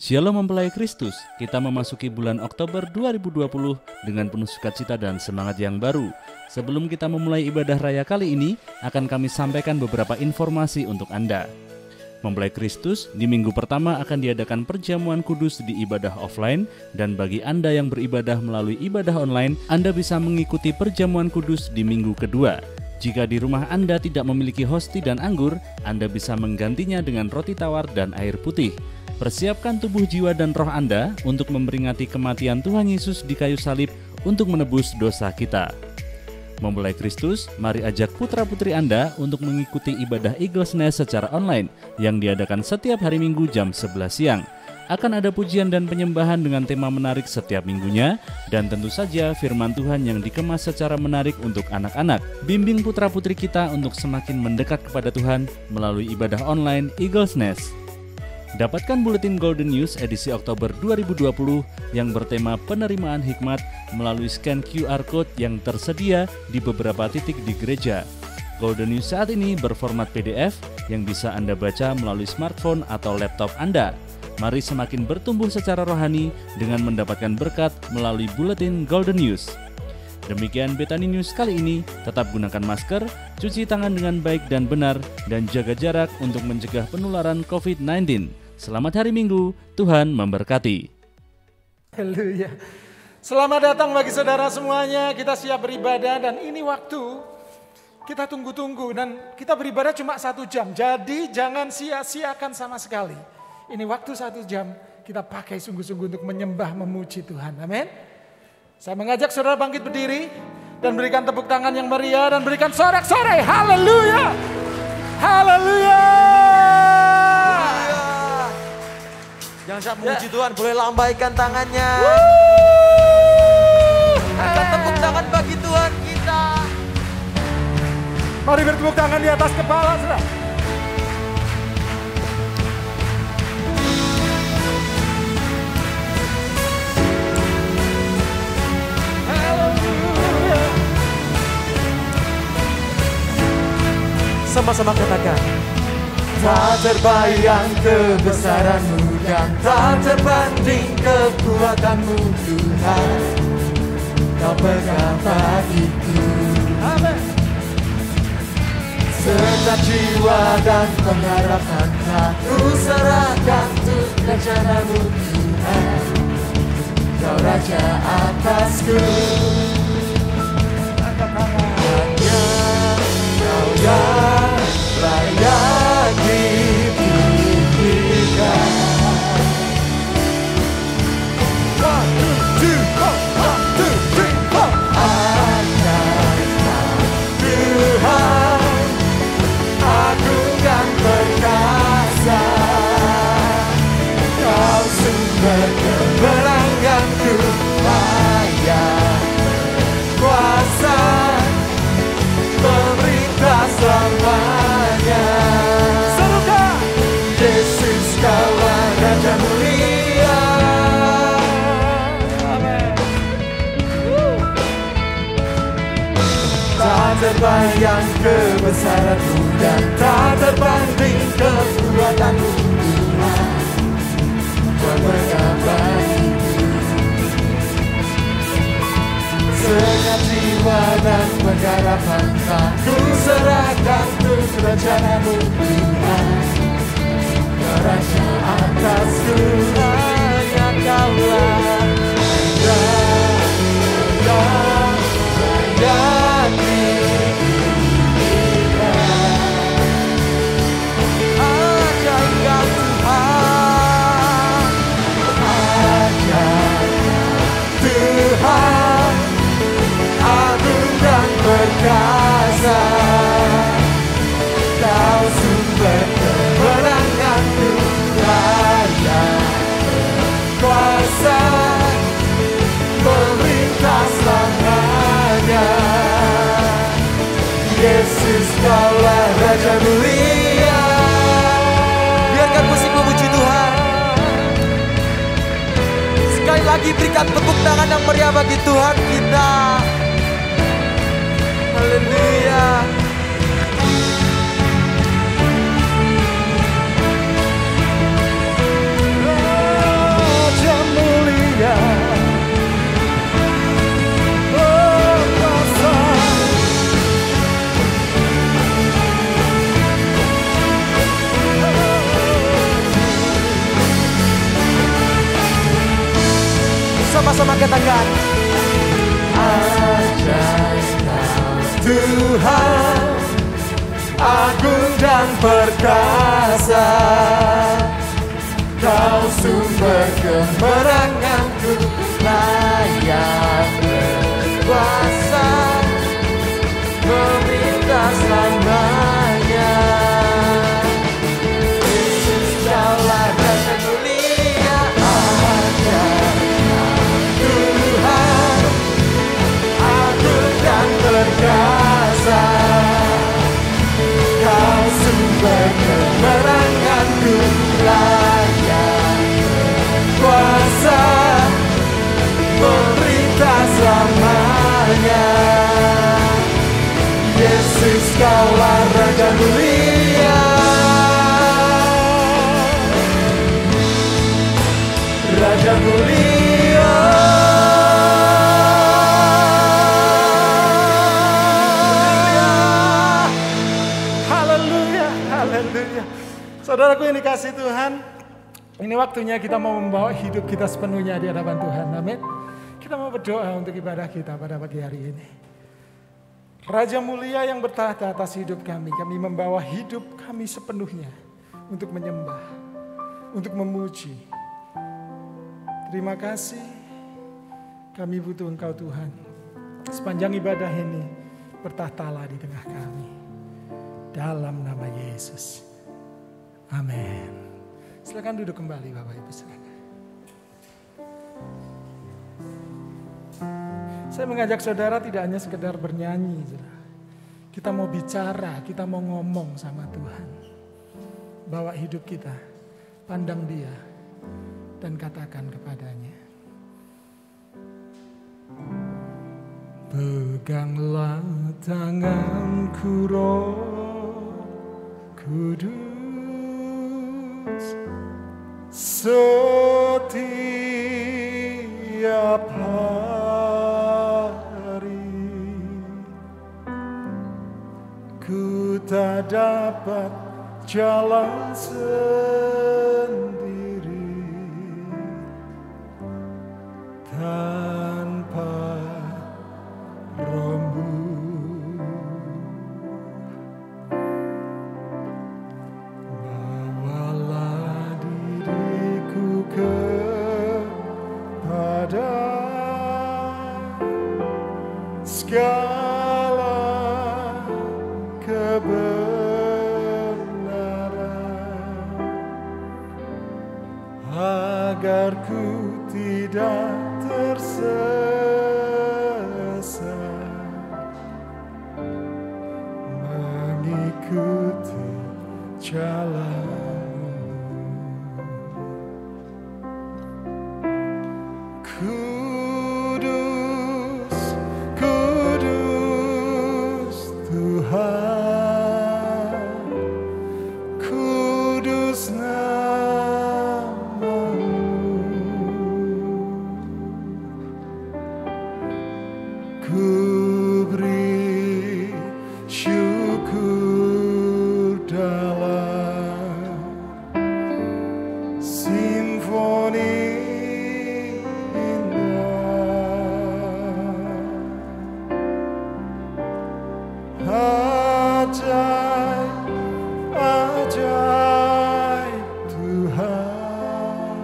Shalom mempelai Kristus, kita memasuki bulan Oktober 2020 dengan penuh sukacita dan semangat yang baru. Sebelum kita memulai ibadah raya kali ini, akan kami sampaikan beberapa informasi untuk Anda. Mempelai Kristus, di minggu pertama akan diadakan perjamuan kudus di ibadah offline, dan bagi Anda yang beribadah melalui ibadah online, Anda bisa mengikuti perjamuan kudus di minggu kedua. Jika di rumah Anda tidak memiliki hosti dan anggur, Anda bisa menggantinya dengan roti tawar dan air putih. Persiapkan tubuh, jiwa, dan roh Anda untuk memperingati kematian Tuhan Yesus di kayu salib untuk menebus dosa kita. Mempelai Kristus, mari ajak putra-putri Anda untuk mengikuti ibadah Eagles Nest secara online yang diadakan setiap hari Minggu jam 11 siang. Akan ada pujian dan penyembahan dengan tema menarik setiap minggunya, dan tentu saja firman Tuhan yang dikemas secara menarik untuk anak-anak. Bimbing putra-putri kita untuk semakin mendekat kepada Tuhan melalui ibadah online Eagles Nest. Dapatkan buletin Golden News edisi Oktober 2020 yang bertema penerimaan hikmat melalui scan QR Code yang tersedia di beberapa titik di gereja. Golden News saat ini berformat PDF yang bisa Anda baca melalui smartphone atau laptop Anda. Mari semakin bertumbuh secara rohani dengan mendapatkan berkat melalui buletin Golden News. Demikian Betani News kali ini, tetap gunakan masker, cuci tangan dengan baik dan benar, dan jaga jarak untuk mencegah penularan COVID-19. Selamat hari Minggu, Tuhan memberkati. Haleluya. Selamat datang bagi saudara semuanya, kita siap beribadah dan ini waktu kita tunggu-tunggu dan kita beribadah cuma 1 jam. Jadi jangan sia-siakan sama sekali. Ini waktu 1 jam kita pakai sungguh-sungguh untuk menyembah, memuji Tuhan. Amin. Saya mengajak saudara bangkit berdiri dan berikan tepuk tangan yang meriah dan berikan sorak-sorai. Haleluya. Haleluya. Yang siap memuji Tuhan boleh lambaikan tangannya. Angkat tepuk tangan bagi Tuhan kita. Mari bertepuk tangan di atas kepala, saudara. Sama-sama katakan. Tak terbayang kebesaran-Mu dan tak terbanding kekuatan-Mu Tuhan. Kau pegang bagiku. Amin. Serta jiwa dan pengharapan aku serahkan untuk rencana-Mu Tuhan. Kau Raja atasku. Hanya Kau yang layak dipujikan. 1, 2, 3, 4. Angkatlah Tuhan, agungkan perkasa. Kau sumber kemenanganku, layak berkuasa, pemerintah selamanya. Serukan Yesus, Kaulah Raja mulia. Amin. Tak terbayang kebesaran-Mu dan tak terbanding kekuatan-Mu Tuhan. Kau pegang bagiku. Segenap jiwa dan pengharapan aku serahkan untuk rencana-Mu Tuhan. Kau Raja atasku, hanya Kaulah yang layak dipujikan. Hanya Engkau Tuhan, hanya Tuhan, agung dan perkasa. Kau sumber kemenanganku, layak berkuasa, pemerintah selamanya. Yesus, Kaulah Raja mulia. Biarkan musik memuji Tuhan. Sekali lagi berikan tepuk tangan yang meriah bagi Tuhan kita. Haleluya. Tuhan agung dan perkasa, Kau sumber kemenanganku, layak berkuasa, meminta selamanya. Yesus, Kaulah Raja mulia, ajar Tuhan agung dan perkasa, Kau sumber kemenanganku, layak berkuasa, memerintah selamanya. Yesus, Kaulah Raja mulia, Raja mulia. Haleluya, haleluya. Saudaraku yang dikasihi Tuhan, ini waktunya kita mau membawa hidup kita sepenuhnya di hadapan Tuhan. Amin. Kita mau berdoa untuk ibadah kita pada pagi hari ini. Raja mulia yang bertahta atas hidup kami membawa hidup kami sepenuhnya untuk menyembah, untuk memuji. Terima kasih, kami butuh Engkau Tuhan. Sepanjang ibadah ini, bertahtalah di tengah kami. Dalam nama Yesus. Amin. Silakan duduk kembali Bapak Ibu silakan. Saya mengajak saudara tidak hanya sekedar bernyanyi. Kita mau bicara, kita mau ngomong sama Tuhan. Bawa hidup kita, pandang Dia, dan katakan kepadanya. Peganglah tanganku Roh Kudus, setiap hari ku tak dapat jalan sendiri tanpa Roh-Mu. Bawalah diriku kepada segala kebenaran, agar ku tidak tersesat, mengikuti jalan-Mu. Kudus, kudus Tuhan, kudus nama-Mu. Ku beri syukur dalam simfoni indah. Ajaib, ajaib Tuhan,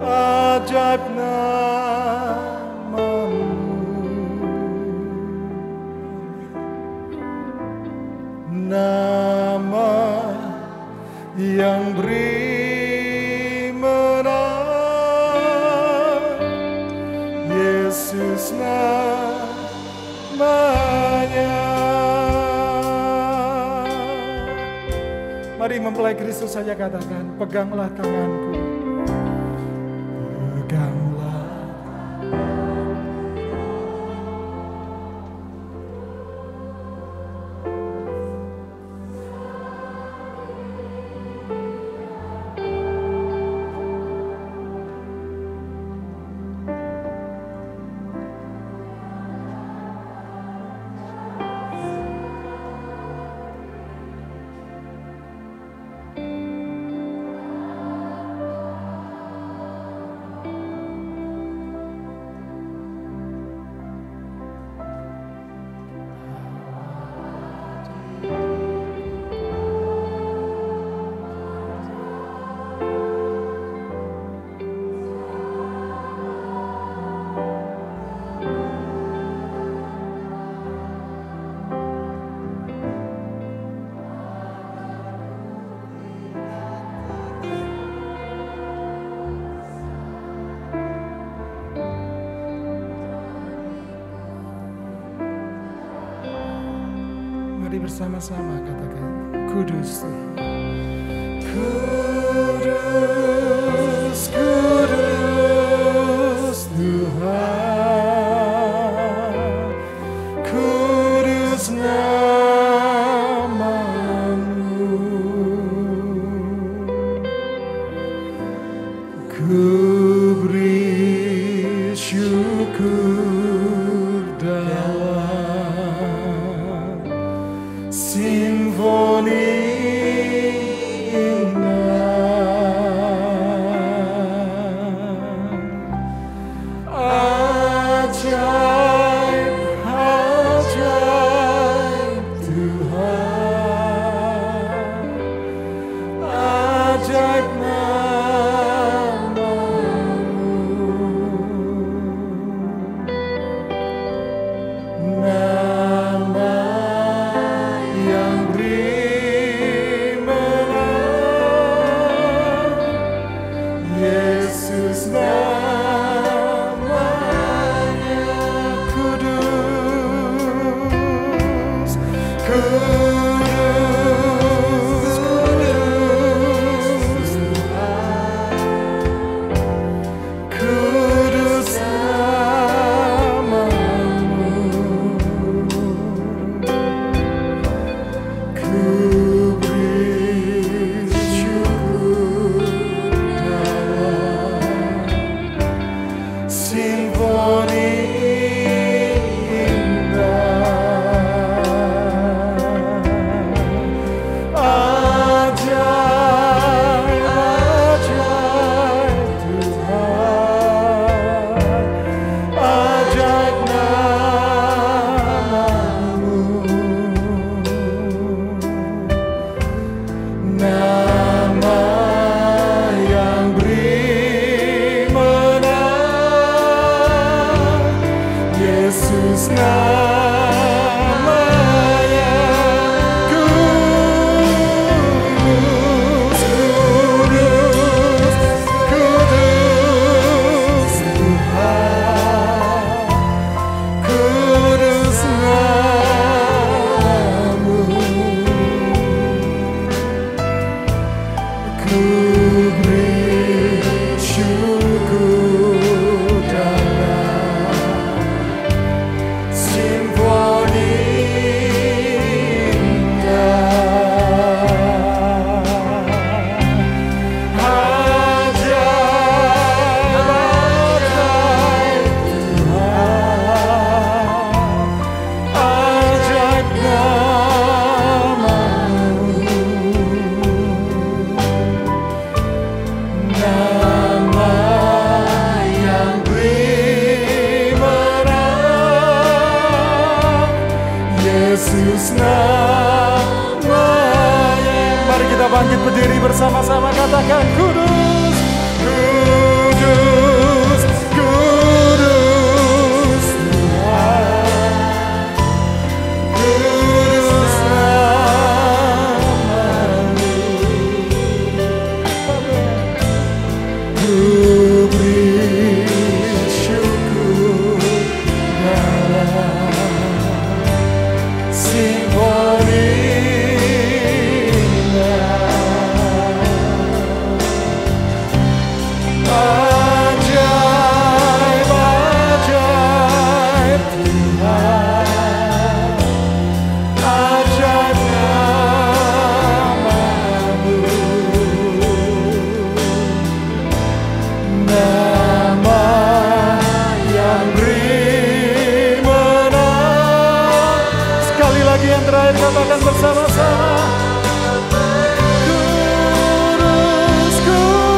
ajaib nama-Mu. Nama yang beri menang, Yesus namanya. Mari mempelai Kristus saja katakan, peganglah tanganku. Peganglah. Mari bersama-sama katakan, kudus Tuhan. Kudus, kudus Tuhan, kudus nama-Mu. Ku beri syukur dalam simfoni bangkit berdiri bersama-sama, katakan kudus, kudus, kudus Tuhan, kudus nama-Mu. Ku beri syukur dalam simfoni katakan bersama-sama, kudus, kudus,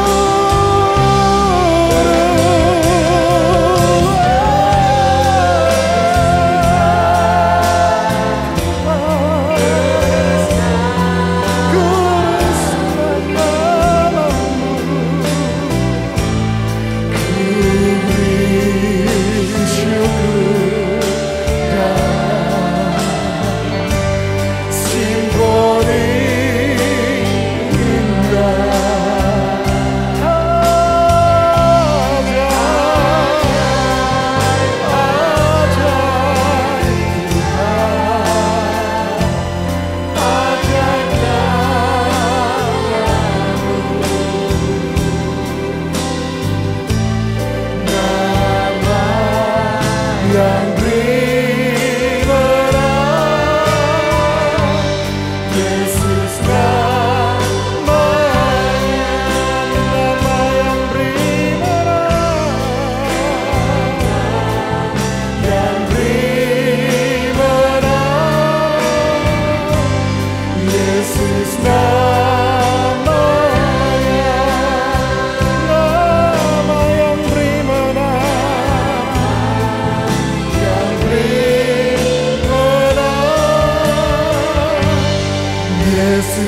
syukur simfoni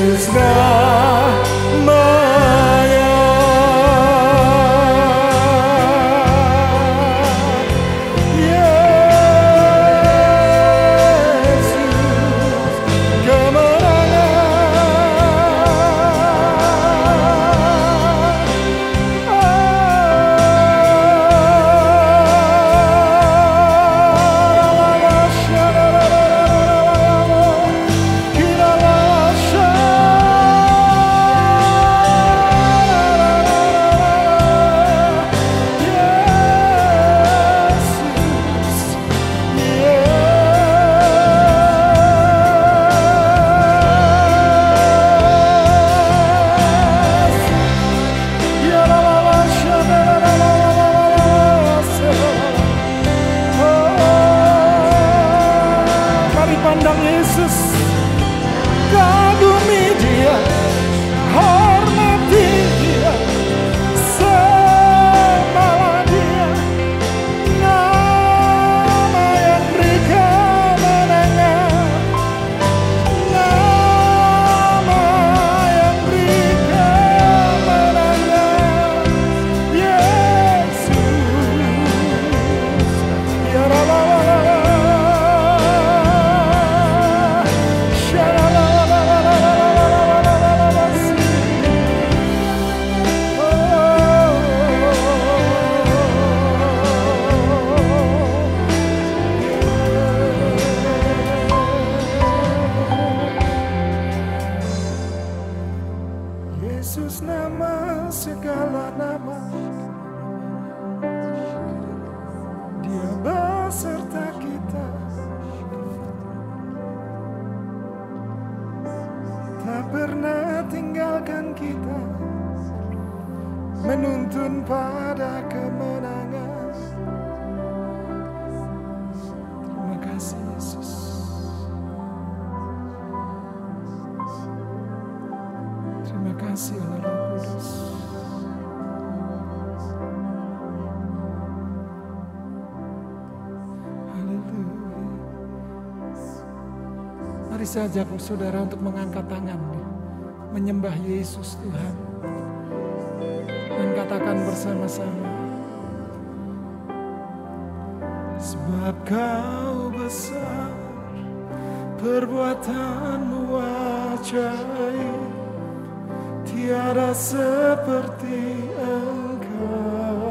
Yesus namanya. Yesus nama segala nama, Dia beserta kita, tak pernah tinggalkan kita, menuntun pada kemenangan. Terima kasih Yesus. Terima kasih Allah Roh Kudus. Haleluya. Mari saya ajak saudara untuk mengangkat tangan, menyembah Yesus Tuhan, dan katakan bersama-sama, sebab Kau besar, perbuatanmu ajaib, tiada seperti Engkau,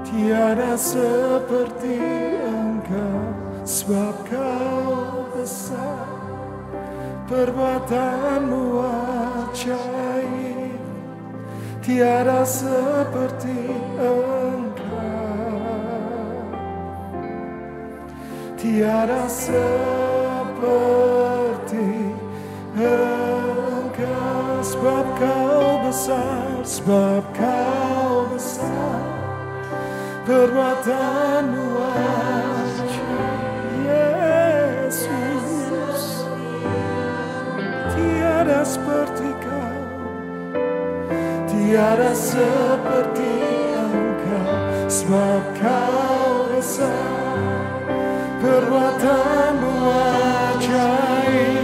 tiada seperti Engkau, sebab Kau besar, perbuatanmu ajaib, tiada seperti Engkau, tiada seperti Engkau, sebab Kau besar, sebab Kau besar, perbuatanmu ajaib, Yesus, tiada seperti Kau, tiada seperti Engkau, sebab Kau besar, perbuatanmu ajaib,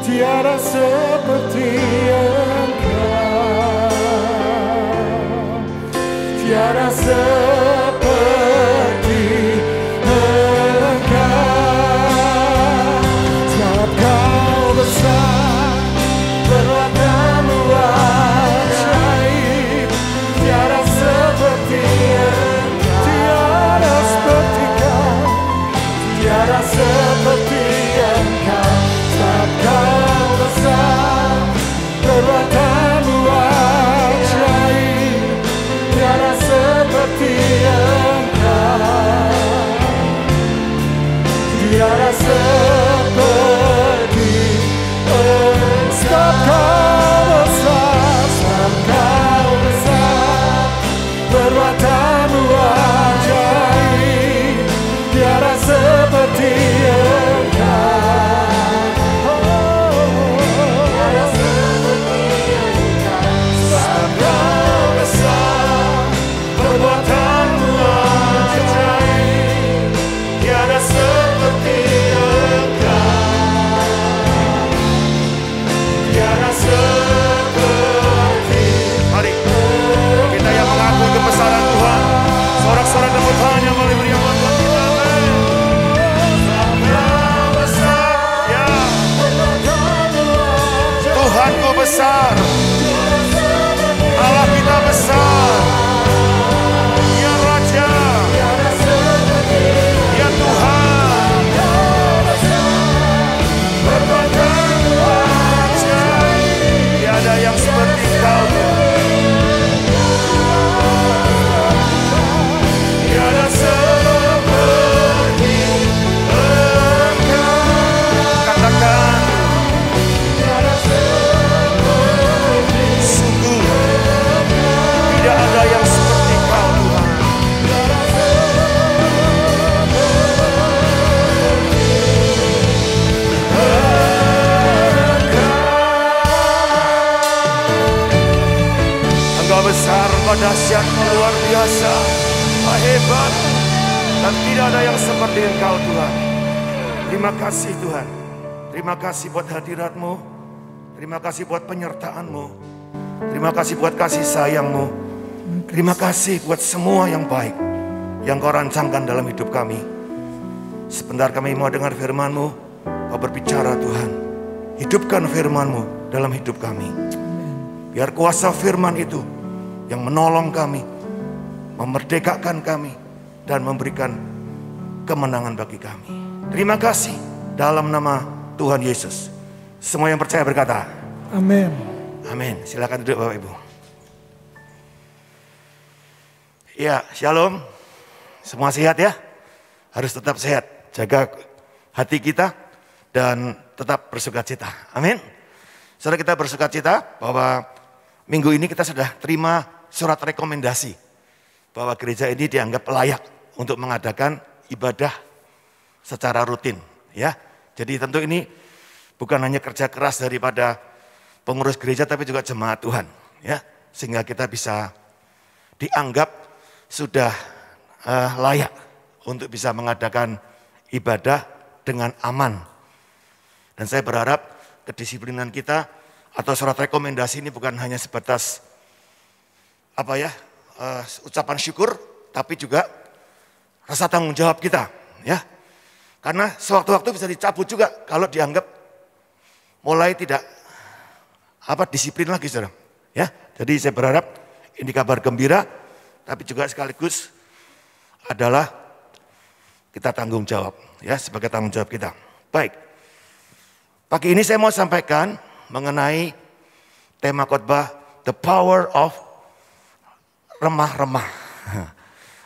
tiada seperti Engkau, tiada seperti Engkau, sebab Kau besar, perbuatanmu ajaib, tiada seperti Engkau, tiada seperti Kau, tiada seperti Engkau, sebab Kau besar, perbuatanmu ajaib, tiada seperti Engkau, tiada seperti Engkau, sebab Kau besar, sebab Kau besar, perbuatanmu ajaib, tiada seperti Engkau, hebat dan tidak ada yang seperti Engkau Tuhan. Terima kasih Tuhan. Terima kasih buat hadirat-Mu. Terima kasih buat penyertaan-Mu. Terima kasih buat kasih sayang-Mu. Terima kasih buat semua yang baik yang Kau rancangkan dalam hidup kami. Sebentar kami mau dengar firman-Mu. Kau berbicara Tuhan. Hidupkan firman-Mu dalam hidup kami. Biar kuasa firman itu yang menolong kami, memerdekakan kami, dan memberikan kemenangan bagi kami. Terima kasih dalam nama Tuhan Yesus. Semua yang percaya berkata, Amin. amin. Silakan duduk Bapak Ibu. Ya, shalom. Semua sehat ya? Harus tetap sehat. Jaga hati kita dan tetap bersukacita. Amin. Saudara, kita bersukacita bahwa minggu ini kita sudah terima surat rekomendasi bahwa gereja ini dianggap layak untuk mengadakan ibadah secara rutin. Ya, jadi tentu ini bukan hanya kerja keras daripada pengurus gereja, tapi juga jemaat Tuhan. Ya, sehingga kita bisa dianggap sudah layak untuk bisa mengadakan ibadah dengan aman. Dan saya berharap kedisiplinan kita atau surat rekomendasi ini bukan hanya sebatas ucapan syukur, tapi juga rasa tanggung jawab kita, ya. Karena sewaktu-waktu bisa dicabut juga kalau dianggap mulai tidak disiplin lagi, saudara. Ya, jadi saya berharap ini kabar gembira, tapi juga sekaligus adalah kita tanggung jawab, ya, sebagai tanggung jawab kita. Baik. Pagi ini saya mau sampaikan mengenai tema khotbah The Power of Remah-remah.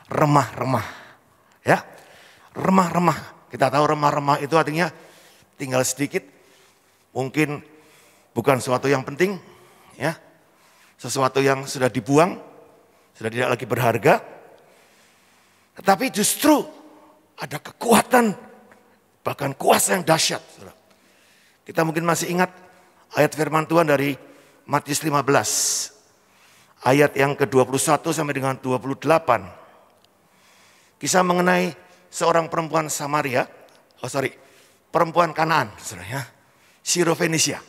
Remah-remah. Ya. Remah-remah. Kita tahu remah-remah itu artinya tinggal sedikit. Mungkin bukan sesuatu yang penting, ya. Sesuatu yang sudah dibuang, sudah tidak lagi berharga. Tetapi justru ada kekuatan, bahkan kuasa yang dahsyat. Kita mungkin masih ingat ayat firman Tuhan dari Matius 15. Ayat yang ke-21 sampai dengan 28. Kisah mengenai seorang perempuan Samaria, perempuan Kanaan, ya, Sirofenisia,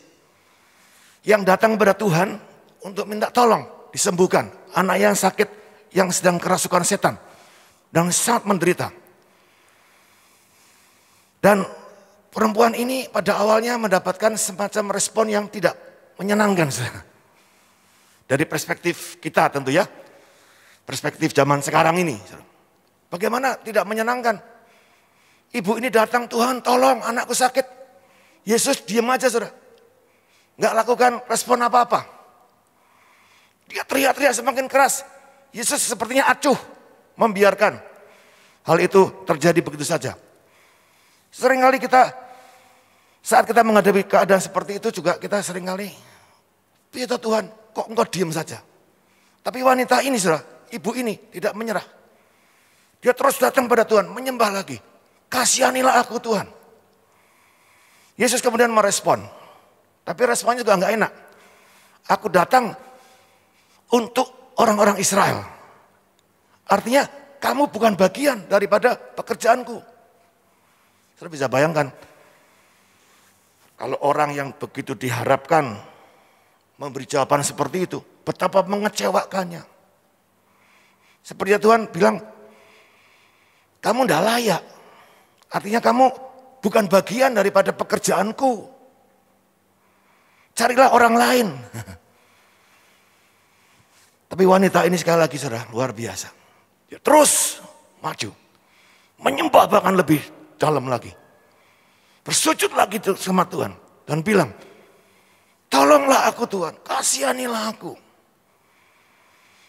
yang datang kepada Tuhan untuk minta tolong disembuhkan anak yang sakit, yang sedang kerasukan setan dan sangat menderita. Dan perempuan ini pada awalnya mendapatkan semacam respon yang tidak menyenangkan. Dari perspektif kita tentu ya, perspektif zaman sekarang ini. Bagaimana tidak menyenangkan? Ibu ini datang, Tuhan tolong anakku sakit. Yesus diam aja saudara. Nggak lakukan respon apa-apa. Dia teriak-teriak semakin keras. Yesus sepertinya acuh membiarkan hal itu terjadi begitu saja. Seringkali kita saat kita menghadapi keadaan seperti itu juga kita seringkali, ya Tuhan kok engkau diam saja. Tapi wanita ini saudara, ibu ini tidak menyerah. Dia terus datang pada Tuhan, menyembah lagi. Kasihanilah aku Tuhan. Yesus kemudian merespon. Tapi responnya juga enggak enak. Aku datang untuk orang-orang Israel. Artinya kamu bukan bagian daripada pekerjaanku. Saudara bisa bayangkan. Kalau orang yang begitu diharapkan memberi jawaban seperti itu. Betapa mengecewakannya. Seperti Tuhan bilang, kamu tidak layak. Artinya kamu bukan bagian daripada pekerjaanku. Carilah orang lain. Tapi wanita ini sekali lagi saudara, luar biasa. Dia terus maju. Menyembah bahkan lebih dalam lagi. Bersujud lagi sama Tuhan. Dan bilang, tolonglah aku Tuhan, kasihanilah aku.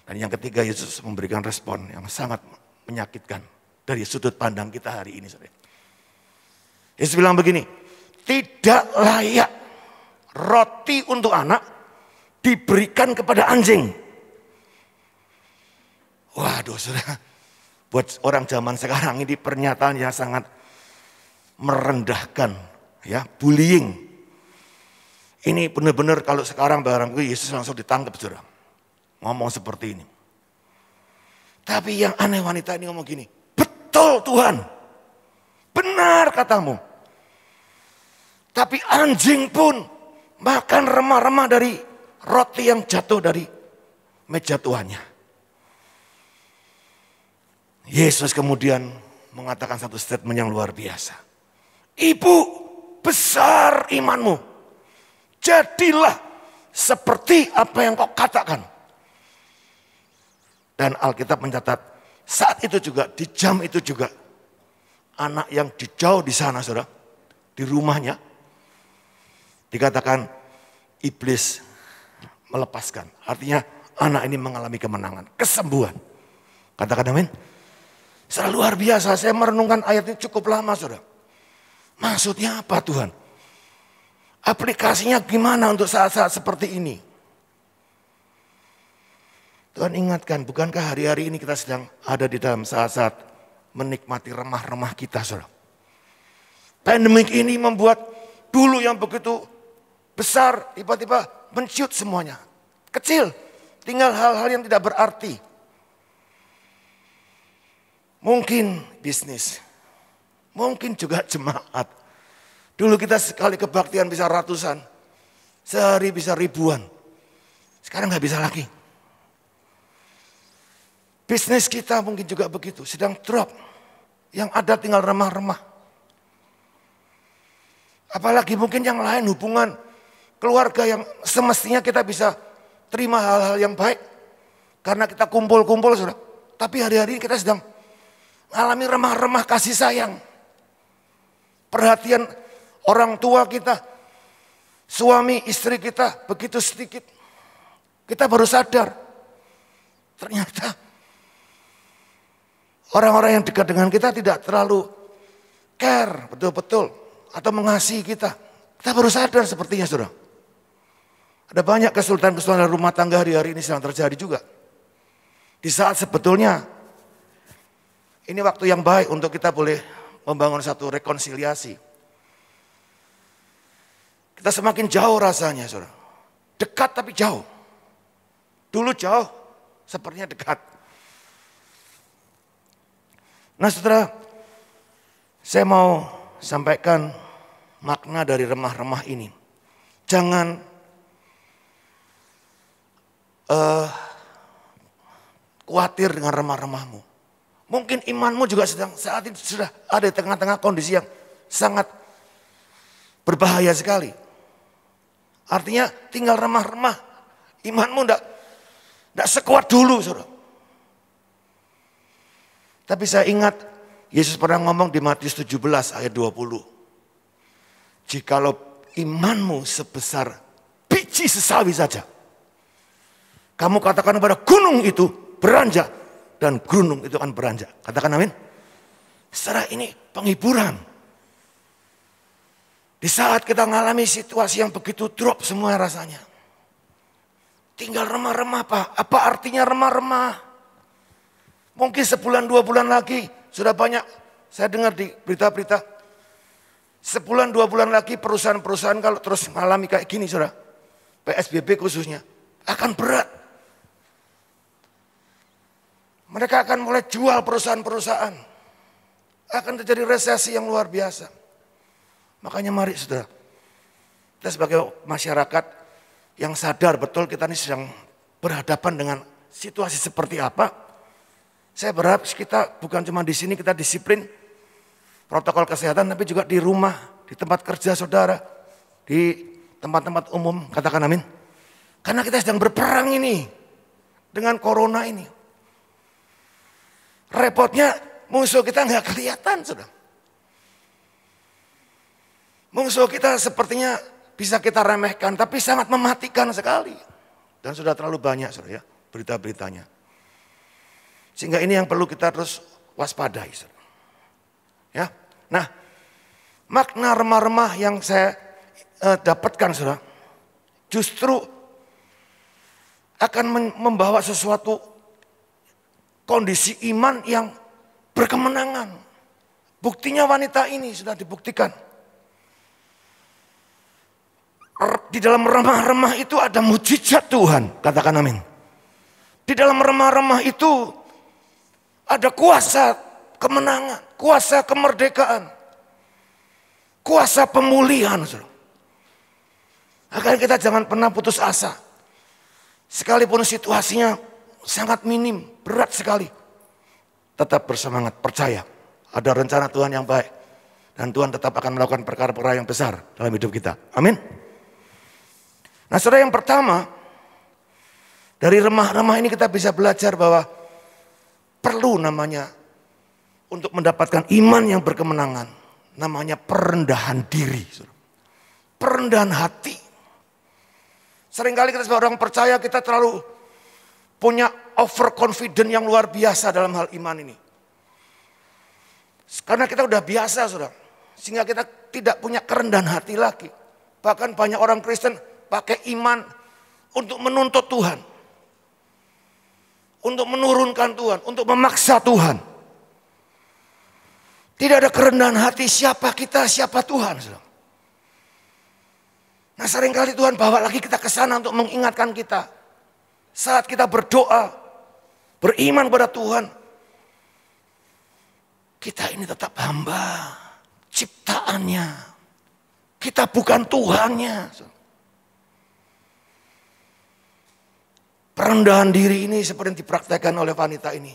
Dan yang ketiga Yesus memberikan respon yang sangat menyakitkan. Dari sudut pandang kita hari ini. Yesus bilang begini, tidak layak roti untuk anak diberikan kepada anjing. Waduh saudara, buat orang zaman sekarang ini pernyataan yang sangat merendahkan, ya, bullying. Ini benar-benar kalau sekarang barangkali Yesus langsung ditangkap saudara. Ngomong seperti ini. Tapi yang aneh wanita ini ngomong gini, betul Tuhan, benar katamu. Tapi anjing pun makan remah-remah dari roti yang jatuh dari meja tuannya. Yesus kemudian mengatakan satu statement yang luar biasa. Ibu, besar imanmu. Jadilah seperti apa yang kau katakan. Dan Alkitab mencatat saat itu juga, di jam itu juga, anak yang jauh di sana saudara, di rumahnya, dikatakan iblis melepaskan. Artinya anak ini mengalami kemenangan, kesembuhan. Katakan amin. Saudara, luar biasa, saya merenungkan ayat ini cukup lama saudara. Maksudnya apa Tuhan? Aplikasinya gimana untuk saat-saat seperti ini? Tuhan ingatkan, bukankah hari-hari ini kita sedang ada di dalam saat-saat menikmati remah-remah kita saudara. Pandemik ini membuat dulu yang begitu besar tiba-tiba menciut semuanya. Kecil, tinggal hal-hal yang tidak berarti. Mungkin bisnis, mungkin juga jemaat. Dulu kita sekali kebaktian bisa ratusan, sehari bisa ribuan. Sekarang nggak bisa lagi. Bisnis kita mungkin juga begitu, sedang drop. Yang ada tinggal remah-remah. Apalagi mungkin yang lain, hubungan keluarga yang semestinya kita bisa terima hal-hal yang baik. Karena kita kumpul-kumpul saudara. Tapi hari-hari kita sedang mengalami remah-remah kasih sayang. Perhatian orang tua kita, suami istri kita begitu sedikit. Kita baru sadar. Ternyata orang-orang yang dekat dengan kita tidak terlalu care betul-betul atau mengasihi kita. Kita baru sadar sepertinya saudara. Ada banyak kesulitan-kesulitan rumah tangga hari-hari ini sedang terjadi juga. Di saat sebetulnya ini waktu yang baik untuk kita boleh membangun satu rekonsiliasi. Kita semakin jauh rasanya saudara. Dekat tapi jauh. Dulu jauh, sepertinya dekat. Nah saudara, saya mau sampaikan makna dari remah-remah ini. Jangan khawatir dengan remah-remahmu. Mungkin imanmu juga sedang saat ini sudah ada di tengah-tengah kondisi yang sangat berbahaya sekali. Artinya tinggal remah-remah, imanmu tidak sekuat dulu saudara. Tapi saya ingat Yesus pernah ngomong di Matius 17 ayat 20. Jikalau imanmu sebesar biji sesawi saja. Kamu katakan kepada gunung itu beranjak. Dan gunung itu akan beranjak. Katakan amin. Secara ini penghiburan. Di saat kita mengalami situasi yang begitu drop semua rasanya. Tinggal remah-remah apa? Apa artinya remah-remah? Mungkin sebulan 2 bulan lagi sudah banyak saya dengar di berita-berita. Sebulan 2 bulan lagi perusahaan-perusahaan kalau terus mengalami kayak gini saudara. PSBB khususnya akan berat. Mereka akan mulai jual perusahaan-perusahaan. Akan terjadi resesi yang luar biasa. Makanya mari saudara. Kita sebagai masyarakat yang sadar betul kita ini sedang berhadapan dengan situasi seperti apa. Saya berharap kita bukan cuma di sini kita disiplin protokol kesehatan, tapi juga di rumah, di tempat kerja saudara, di tempat-tempat umum, katakan amin. Karena kita sedang berperang ini dengan corona ini. Repotnya musuh kita nggak kelihatan saudara. Musuh kita sepertinya bisa kita remehkan, tapi sangat mematikan sekali. Dan sudah terlalu banyak saudara ya berita-beritanya. Sehingga ini yang perlu kita terus waspadai. Ya. Nah, makna remah-remah yang saya dapatkan saudara, justru akan membawa sesuatu kondisi iman yang berkemenangan. Buktinya wanita ini sudah dibuktikan. Di dalam remah-remah itu ada mujizat Tuhan, katakan amin. Di dalam remah-remah itu Ada kuasa kemenangan, kuasa kemerdekaan, kuasa pemulihan. Agar kita jangan pernah putus asa. Sekalipun situasinya sangat minim, berat sekali. Tetap bersemangat, percaya. Ada rencana Tuhan yang baik. Dan Tuhan tetap akan melakukan perkara-perkara yang besar dalam hidup kita. Amin. Nah, saudara, yang pertama, dari remah-remah ini kita bisa belajar bahwa perlu namanya untuk mendapatkan iman yang berkemenangan. Namanya perendahan diri. Perendahan hati. Seringkali kita sebagai orang percaya kita terlalu punya overconfident yang luar biasa dalam hal iman ini. Karena kita udah biasa, saudara. Sehingga kita tidak punya kerendahan hati lagi. Bahkan banyak orang Kristen pakai iman untuk menuntut Tuhan. Untuk menurunkan Tuhan, untuk memaksa Tuhan. Tidak ada kerendahan hati siapa kita, siapa Tuhan, saudara. Nah, seringkali Tuhan bawa lagi kita ke sana untuk mengingatkan kita. Saat kita berdoa, beriman kepada Tuhan, kita ini tetap hamba, ciptaannya. Kita bukan Tuhannya. Perendahan diri ini seperti yang dipraktekkan oleh wanita ini.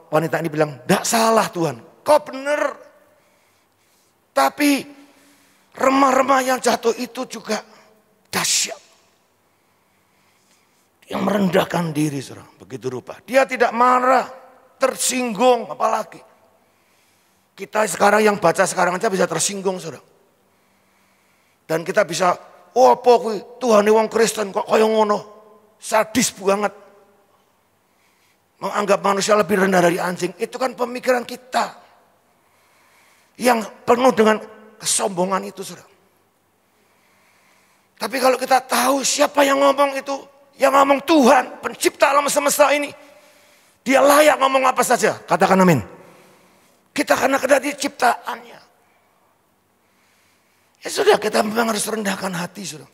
Wanita ini bilang, "Tidak salah Tuhan, kau benar." Tapi remah-remah yang jatuh itu juga dahsyat. Yang merendahkan diri, saudara, begitu rupa. Dia tidak marah, tersinggung, apalagi. Kita sekarang yang baca sekarang aja bisa tersinggung, saudara. Dan kita bisa, oh apa Tuhan ini wong Kristen kok kaya ngono. Sadis banget. Menganggap manusia lebih rendah dari anjing. Itu kan pemikiran kita. Yang penuh dengan kesombongan itu, saudara. Tapi kalau kita tahu siapa yang ngomong itu, yang ngomong Tuhan, pencipta alam semesta ini. Dia layak ngomong apa saja. Katakan amin. Kita karena kedati ciptaannya. Ya sudah, kita memang harus rendahkan hati, saudara.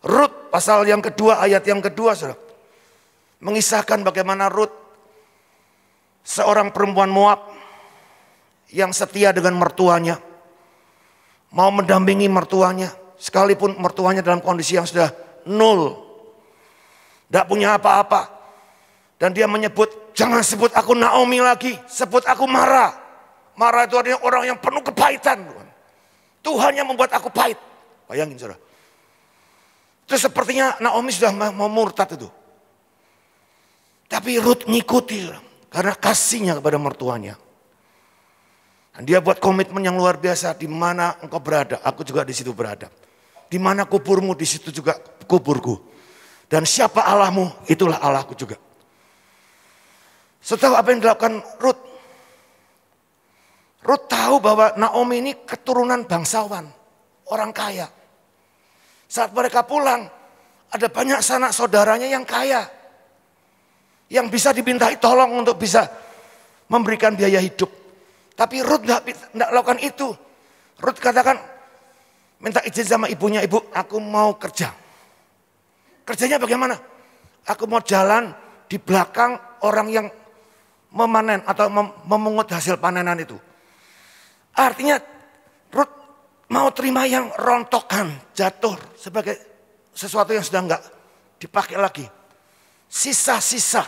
Rut pasal yang kedua, ayat yang kedua, saudara. Mengisahkan bagaimana Rut, seorang perempuan Moab yang setia dengan mertuanya. Mau mendampingi mertuanya. Sekalipun mertuanya dalam kondisi yang sudah nol. Tidak punya apa-apa. Dan dia menyebut, jangan sebut aku Naomi lagi. Sebut aku Mara. Mara itu artinya orang yang penuh kepahitan. Tuhan yang membuat aku pahit. Bayangin, saudara. Itu sepertinya Naomi sudah mau murtad itu. Tapi Rut ngikuti, saudara. Karena kasihnya kepada mertuanya. Dan dia buat komitmen yang luar biasa. Di mana engkau berada, aku juga di situ berada. Di mana kuburmu, di situ juga kuburku. Dan siapa Allahmu, itulah Allahku juga. Setelah apa yang dilakukan Rut. Rut tahu bahwa Naomi ini keturunan bangsawan. Orang kaya. Saat mereka pulang, ada banyak sanak saudaranya yang kaya. Yang bisa dimintai tolong untuk bisa memberikan biaya hidup. Tapi Rut tidak lakukan itu. Rut katakan, minta izin sama ibunya, ibu aku mau kerja. Kerjanya bagaimana? Aku mau jalan di belakang orang yang memanen atau memungut hasil panenan itu. Artinya Rut mau terima yang rontokan, jatuh sebagai sesuatu yang sudah enggak dipakai lagi. Sisa-sisa.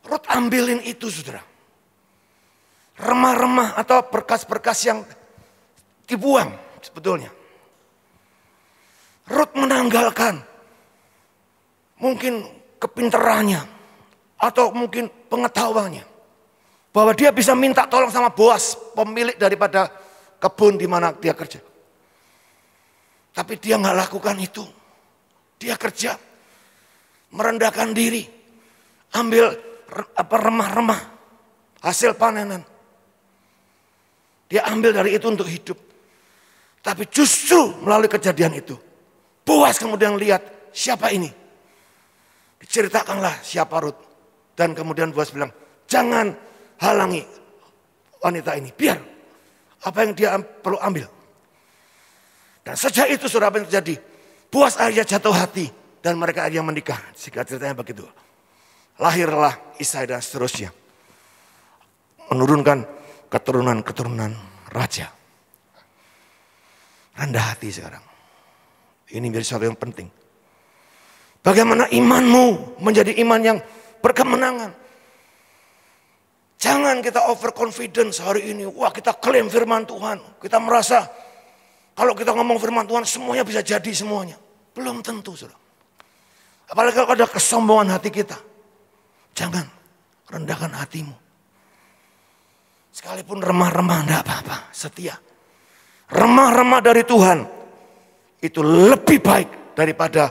Rut ambilin itu, saudara. Remah-remah atau berkas-berkas yang dibuang sebetulnya. Rut menanggalkan mungkin kepintarannya atau mungkin pengetahuannya bahwa dia bisa minta tolong sama Boas, pemilik daripada kebun di mana dia kerja. Tapi dia nggak lakukan itu. Dia kerja, merendahkan diri, ambil remah-remah hasil panenan. Dia ambil dari itu untuk hidup. Tapi justru melalui kejadian itu, Boas kemudian lihat siapa ini. Diceritakanlah siapa Rut. Dan kemudian Boas bilang, jangan halangi wanita ini. Biar apa yang dia perlu ambil. Dan sejak itu saudara, apa yang terjadi? Boas akhirnya jatuh hati. Dan mereka akhirnya menikah. Singkat ceritanya begitu. lahirlah Ishak dan seterusnya. Menurunkan keturunan-keturunan raja. Rendah hati sekarang. Ini menjadi sesuatu yang penting. Bagaimana imanmu menjadi iman yang berkemenangan. Jangan kita overconfidence hari ini. Wah, kita klaim firman Tuhan. Kita merasa kalau kita ngomong firman Tuhan semuanya bisa jadi semuanya. Belum tentu, saudara. Apalagi kalau ada kesombongan hati kita. Jangan rendahkan hatimu. Sekalipun remah-remah enggak apa-apa, setia. Remah-remah dari Tuhan itu lebih baik daripada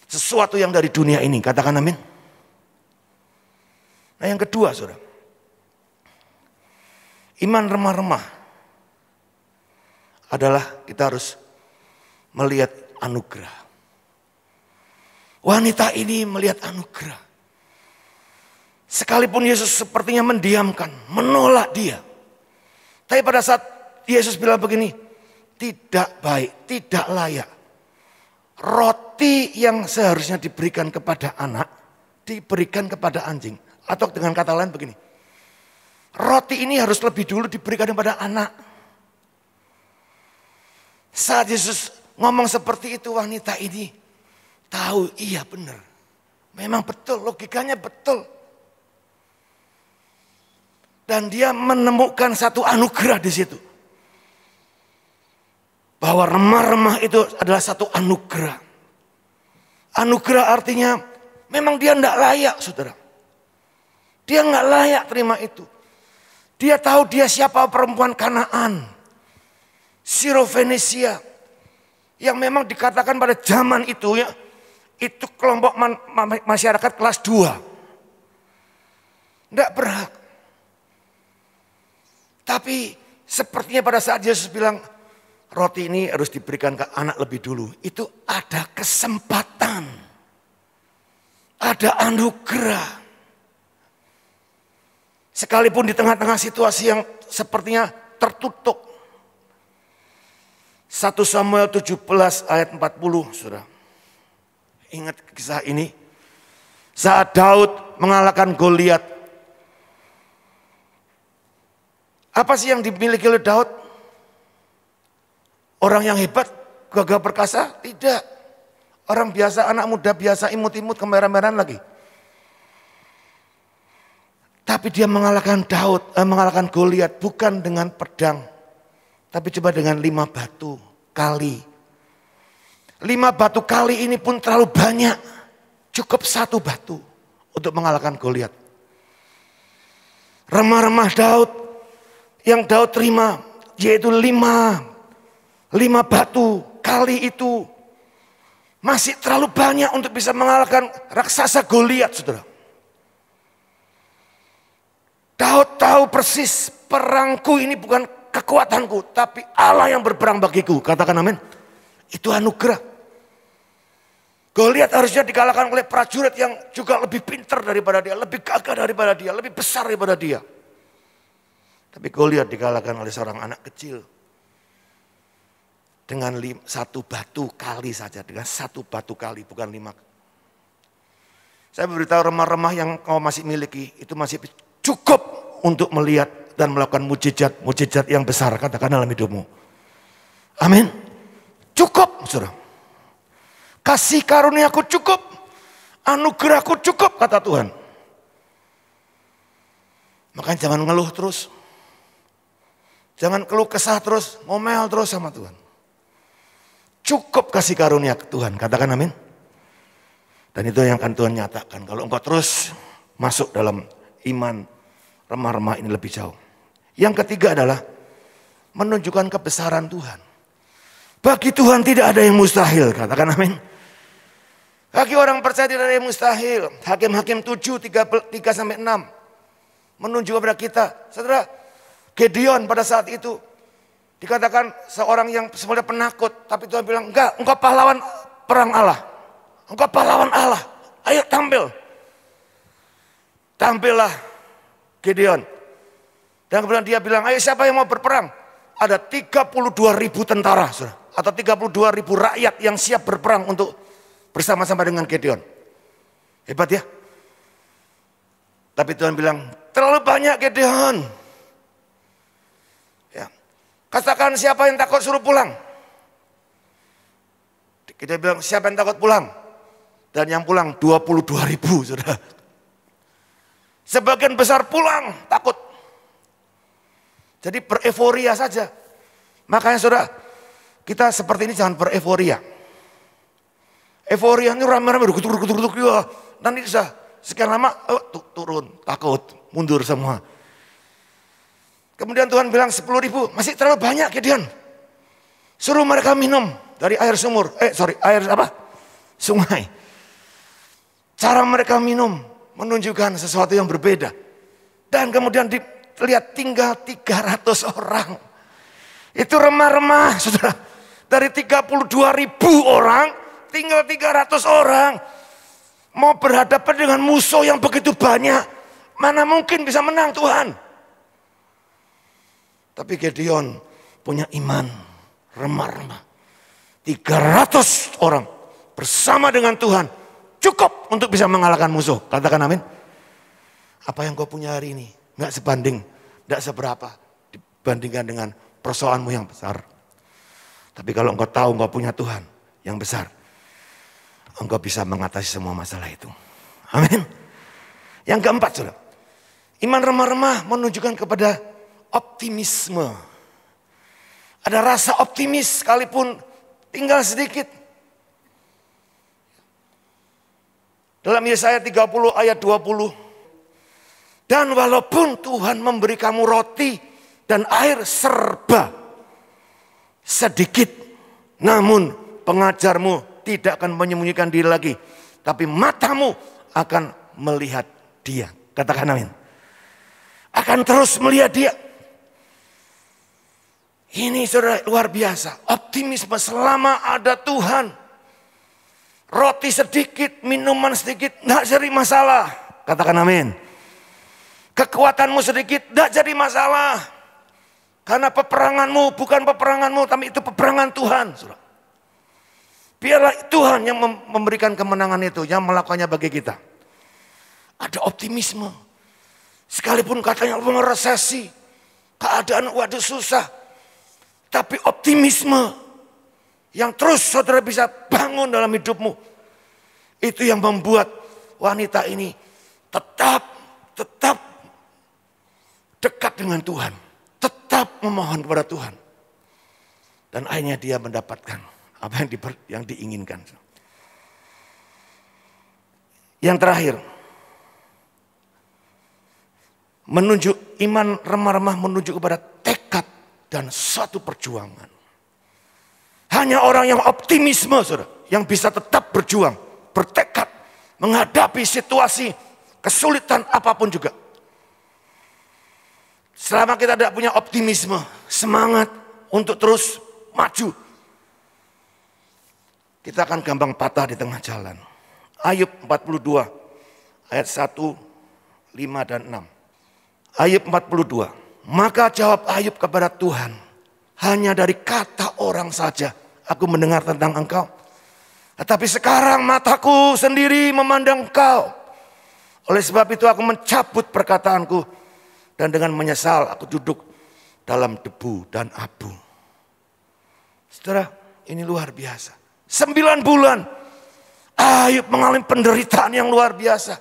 sesuatu yang dari dunia ini. Katakan amin. Nah yang kedua, saudara. Iman remah-remah adalah kita harus melihat anugerah. Wanita ini melihat anugerah. Sekalipun Yesus sepertinya mendiamkan, menolak dia. Tapi pada saat Yesus bilang begini, tidak baik, tidak layak. Roti yang seharusnya diberikan kepada anak, diberikan kepada anjing. Atau dengan kata lain begini, roti ini harus lebih dulu diberikan kepada anak. Saat Yesus ngomong seperti itu, wanita ini tahu iya benar. Memang betul, logikanya betul. Dan dia menemukan satu anugerah di situ. Bahwa remah-remah itu adalah satu anugerah. Anugerah artinya memang dia tidak layak, saudara. Dia nggak layak terima itu. Dia tahu dia siapa, perempuan Kanaan. Sirofenisia. Yang memang dikatakan pada zaman itu ya. Itu kelompok masyarakat kelas 2. Tidak berhak. Tapi sepertinya pada saat Yesus bilang roti ini harus diberikan ke anak lebih dulu. Itu ada kesempatan. Ada anugerah. Sekalipun di tengah-tengah situasi yang sepertinya tertutup. 1 Samuel 17 ayat 40 saudara. Ingat kisah ini. Saat Daud mengalahkan Goliat. Apa sih yang dimiliki oleh Daud? Orang yang hebat, gagah perkasa? Tidak. Orang biasa, anak muda biasa, imut-imut, kemerah-merahan lagi. Tapi dia mengalahkan mengalahkan Goliat bukan dengan pedang. Tapi coba dengan 5 batu kali. 5 batu kali ini pun terlalu banyak. Cukup 1 batu untuk mengalahkan Goliat. Remah-remah Daud. Yang Daud terima yaitu 5 batu kali itu masih terlalu banyak untuk bisa mengalahkan raksasa Goliat, saudara. Daud tahu persis perangku ini bukan kekuatanku, tapi Allah yang berperang bagiku. Katakan amin. Itu anugerah. Goliat harusnya dikalahkan oleh prajurit yang juga lebih pintar daripada dia, lebih gagah daripada dia, lebih besar daripada dia. Tapi Goliat dikalahkan oleh seorang anak kecil. Dengan 1 batu kali saja. Dengan 1 batu kali, bukan 5. Saya beritahu remah-remah yang kau masih miliki. Itu masih cukup untuk melihat dan melakukan mujizat yang besar. Katakan dalam hidupmu. Amin. Cukup, saudara. Kasih karuniaku cukup. Anugerahku cukup, kata Tuhan. Makanya jangan ngeluh terus. Jangan keluh kesah terus, ngomel terus sama Tuhan. Cukup kasih karunia Tuhan, katakan amin. Dan itu yang akan Tuhan nyatakan. Kalau engkau terus masuk dalam iman remah-remah ini lebih jauh. Yang ketiga adalah menunjukkan kebesaran Tuhan. Bagi Tuhan tidak ada yang mustahil, katakan amin. Bagi orang percaya tidak ada yang mustahil. Hakim-Hakim 7, 3-6 menunjukkan kepada kita. Saudara, Gedeon pada saat itu dikatakan seorang yang sebenarnya penakut. Tapi Tuhan bilang, enggak, engkau pahlawan perang Allah. Engkau pahlawan Allah. Ayo tampil. Tampillah Gedeon. Dan kemudian dia bilang, ayo siapa yang mau berperang? Ada 32.000 tentara. Saudara. Atau 32.000 rakyat yang siap berperang untuk bersama-sama dengan Gedeon. Hebat ya. Tapi Tuhan bilang, terlalu banyak Gideon. Ya. Katakan siapa yang takut suruh pulang. Kita bilang siapa yang takut pulang. Dan yang pulang 22.000 saudara. Sebagian besar pulang takut. Jadi bereforia saja. Makanya saudara, kita seperti ini jangan bereforia. Euforia ini ramai-ramai duduk ya. Nanti bisa sekian lama turun, takut, mundur semua. Kemudian Tuhan bilang 10.000, masih terlalu banyak Gideon. Suruh mereka minum dari air sumur. Air apa? Sungai. Cara mereka minum menunjukkan sesuatu yang berbeda. Dan kemudian dilihat tinggal 300 orang. Itu remah-remah, saudara. Dari 32.000 orang, tinggal 300 orang. Mau berhadapan dengan musuh yang begitu banyak. Mana mungkin bisa menang Tuhan. Tapi Gideon punya iman remah-remah. 300 orang bersama dengan Tuhan. Cukup untuk bisa mengalahkan musuh. Katakan amin. Apa yang kau punya hari ini gak sebanding, gak seberapa dibandingkan dengan persoalanmu yang besar. Tapi kalau engkau tahu engkau punya Tuhan yang besar, engkau bisa mengatasi semua masalah itu. Amin. Yang keempat, saudara. Iman remah-remah menunjukkan kepada optimisme. Ada rasa optimis sekalipun tinggal sedikit. Dalam Yesaya 30 ayat 20. Dan walaupun Tuhan memberi kamu roti dan air serba sedikit, namun pengajarmu tidak akan menyembunyikan diri lagi, tapi matamu akan melihat Dia. Katakan amin. Akan terus melihat Dia. Ini saudara luar biasa. Optimisme selama ada Tuhan. Roti sedikit, minuman sedikit, tidak jadi masalah. Katakan amin. Kekuatanmu sedikit, tidak jadi masalah. Karena peperanganmu bukan peperanganmu, tapi itu peperangan Tuhan. Biarlah Tuhan yang memberikan kemenangan itu, yang melakukannya bagi kita. Ada optimisme. Sekalipun katanya resesi, keadaan waduh susah. Tapi optimisme yang terus saudara bisa bangun dalam hidupmu. Itu yang membuat wanita ini tetap dekat dengan Tuhan. Tetap memohon kepada Tuhan. Dan akhirnya dia mendapatkan apa yang diinginkan. Yang terakhir. Menunjuk iman remah-remah menunjuk kepada tekad dan suatu perjuangan. Hanya orang yang optimisme, saudara, yang bisa tetap berjuang, bertekad, menghadapi situasi kesulitan apapun juga. Selama kita tidak punya optimisme, semangat untuk terus maju, kita akan gampang patah di tengah jalan. Ayub 42 ayat 1, 5 dan 6. Ayub 42. Maka jawab Ayub kepada Tuhan, hanya dari kata orang saja aku mendengar tentang engkau. Tetapi sekarang mataku sendiri memandang engkau. Oleh sebab itu aku mencabut perkataanku. Dan dengan menyesal aku duduk dalam debu dan abu. Saudara, ini luar biasa. 9 bulan Ayub mengalami penderitaan yang luar biasa.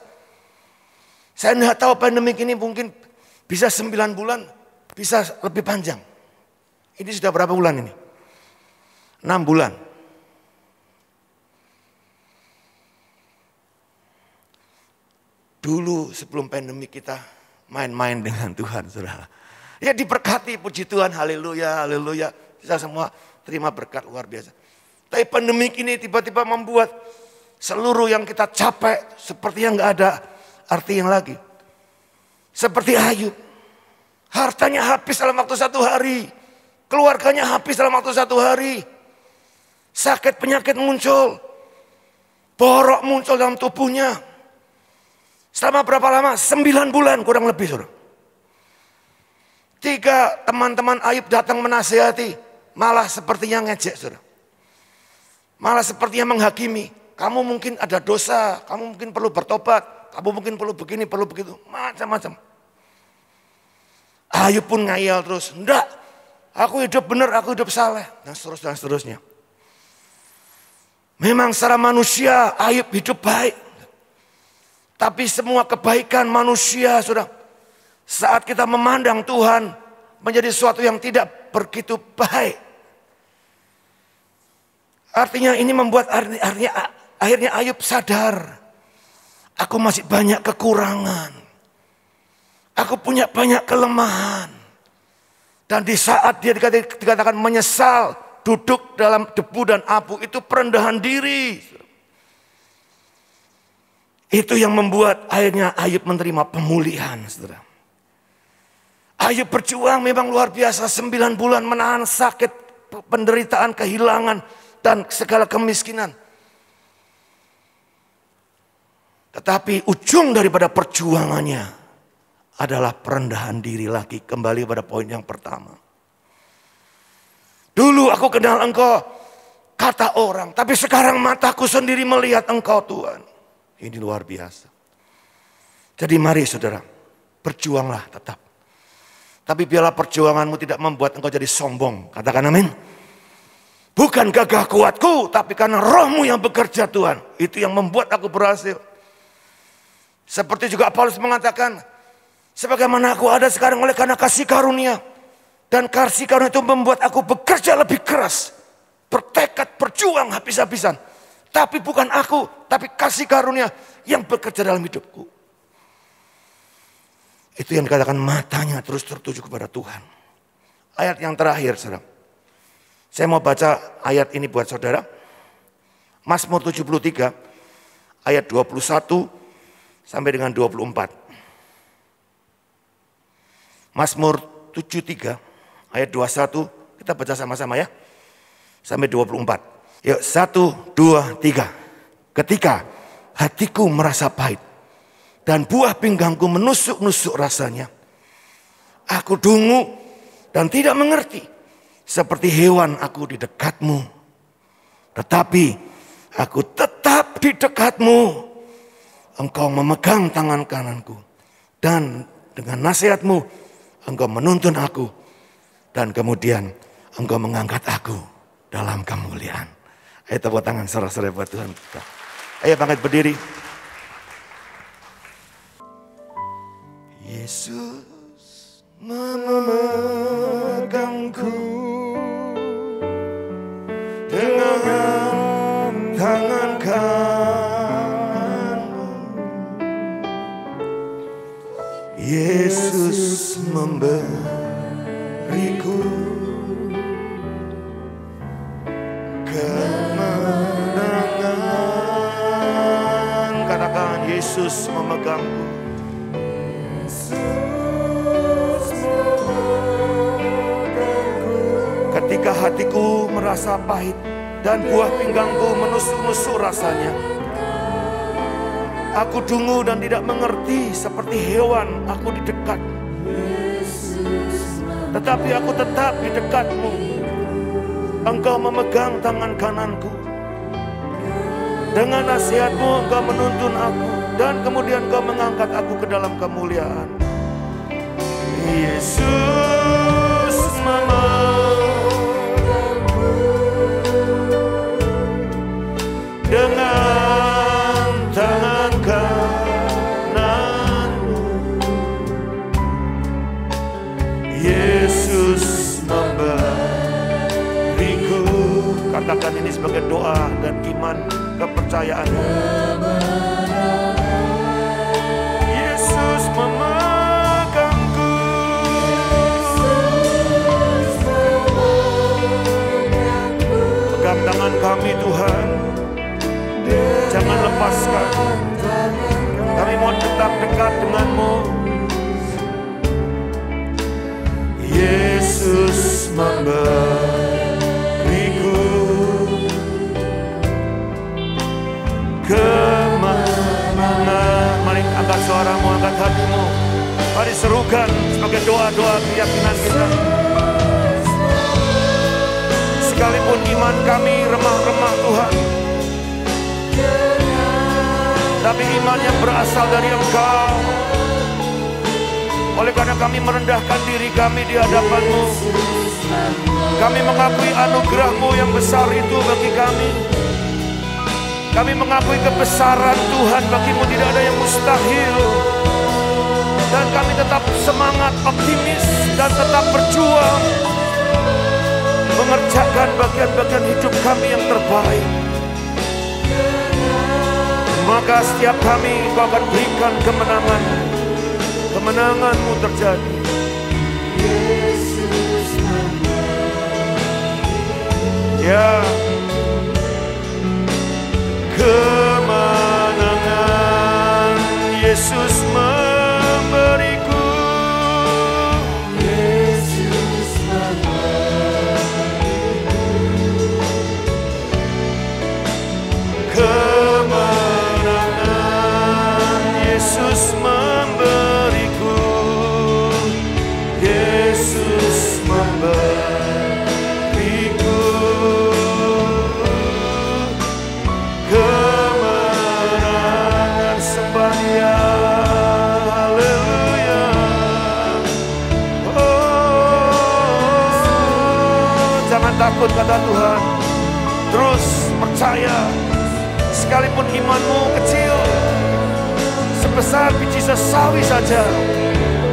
Saya tidak tahu pandemi ini mungkin bisa 9 bulan, bisa lebih panjang. Ini sudah berapa bulan ini? 6 bulan. Dulu sebelum pandemi kita main-main dengan Tuhan, saudara. Ya diberkati, puji Tuhan, haleluya, haleluya. Kita semua terima berkat luar biasa. Tapi pandemi ini tiba-tiba membuat seluruh yang kita capai seperti yang gak ada arti yang lagi. Seperti Ayub. Hartanya habis dalam waktu 1 hari. Keluarganya habis dalam waktu 1 hari. Sakit penyakit muncul. Borok muncul dalam tubuhnya. Selama berapa lama? 9 bulan kurang lebih, saudara. 3 teman-teman Ayub datang menasihati. Malah sepertinya ngejek, saudara. Malah sepertinya menghakimi. Kamu mungkin ada dosa, kamu mungkin perlu bertobat. kamu mungkin perlu begini, perlu begitu, macam-macam. Ayub pun ngayal terus, enggak, aku hidup benar, aku hidup saleh, dan seterusnya. Memang secara manusia Ayub hidup baik. Tapi semua kebaikan manusia sudah, saat kita memandang Tuhan menjadi sesuatu yang tidak begitu baik. Artinya ini membuat akhirnya Ayub sadar, aku masih banyak kekurangan. Aku punya banyak kelemahan. Dan di saat dia dikatakan menyesal, duduk dalam debu dan abu, itu perendahan diri. Itu yang membuat akhirnya Ayub menerima pemulihan, saudara. Ayub berjuang memang luar biasa, 9 bulan menahan sakit, penderitaan, kehilangan, dan segala kemiskinan. Tetapi ujung daripada perjuangannya adalah perendahan diri lagi, kembali pada poin yang pertama. Dulu aku kenal engkau, kata orang, tapi sekarang mataku sendiri melihat engkau Tuhan. Ini luar biasa. Jadi mari saudara, berjuanglah tetap. Tapi biarlah perjuanganmu tidak membuat engkau jadi sombong. Katakan amin. Bukan gagah kuatku, tapi karena rohmu yang bekerja Tuhan. Itu yang membuat aku berhasil. Seperti juga Paulus mengatakan, sebagaimana aku ada sekarang oleh karena kasih karunia. Dan kasih karunia itu membuat aku bekerja lebih keras. Bertekad, berjuang habis-habisan. Tapi bukan aku, tapi kasih karunia yang bekerja dalam hidupku. Itu yang dikatakan matanya terus tertuju kepada Tuhan. Ayat yang terakhir, saudara. Saya mau baca ayat ini buat saudara. Mazmur 73, ayat 21 sampai dengan 24. Mazmur 73, ayat 21, kita baca sama-sama ya. Sampai 24. Yuk, 1, 2, 3. Ketika hatiku merasa pahit dan buah pinggangku menusuk-nusuk rasanya, aku dungu dan tidak mengerti. Seperti hewan aku di dekatmu. Tetapi aku tetap di dekatmu. Engkau memegang tangan kananku. Dan dengan nasihatmu engkau menuntun aku. Dan kemudian engkau mengangkat aku dalam kemuliaan. Ayo tepuk tangan saudara-saudara buat Tuhan kita. Ayo bangkit berdiri. Yesus memegangku dengan tangan kananmu. Yesus memberiku kemenangan. Katakan Yesus memegangku. Ketika hatiku merasa pahit dan buah pinggangku menusuk-nusuk rasanya, aku dungu dan tidak mengerti, seperti hewan aku di dekat. Tetapi aku tetap di dekatmu. Engkau memegang tangan kananku. Dengan nasihatmu engkau menuntun aku. Dan kemudian engkau mengangkat aku ke dalam kemuliaan. Yesus memegangku dengan tangan kananmu. Yesus memberiku. Katakan ini sebagai doa dan iman kepercayaan. Yesus memegangku. Pegang tangan kami Tuhan. Jangan lepaskan. Kami mau tetap dekat denganmu. Yesus memberiku kemenangan. Mari angkat suaramu, angkat hatimu. Mari serukan sebagai doa-doa keyakinan kita. Sekalipun iman kami remah-remah Tuhan, Tetapi iman yang berasal dari Engkau. Oleh karena kami merendahkan diri kami di hadapan-Mu, kami mengakui anugerah-Mu yang besar itu bagi kami. Kami mengakui kebesaran Tuhan, bagi-Mu tidak ada yang mustahil. Dan kami tetap semangat, optimis, dan tetap berjuang mengerjakan bagian-bagian hidup kami yang terbaik. Maka setiap kami Engkau akan berikan kemenangan. Kemenangan-Mu terjadi. Ya, kemenangan Yesus memberiku. Yesus memberiku. Kemenangan Yesus memberiku. Yesus memberiku. Kemenangan sembah Dia. Haleluya. Oh, jangan takut kata Tuhan. Terus percaya. Sekalipun imanmu kecil, sebesar biji sesawi saja,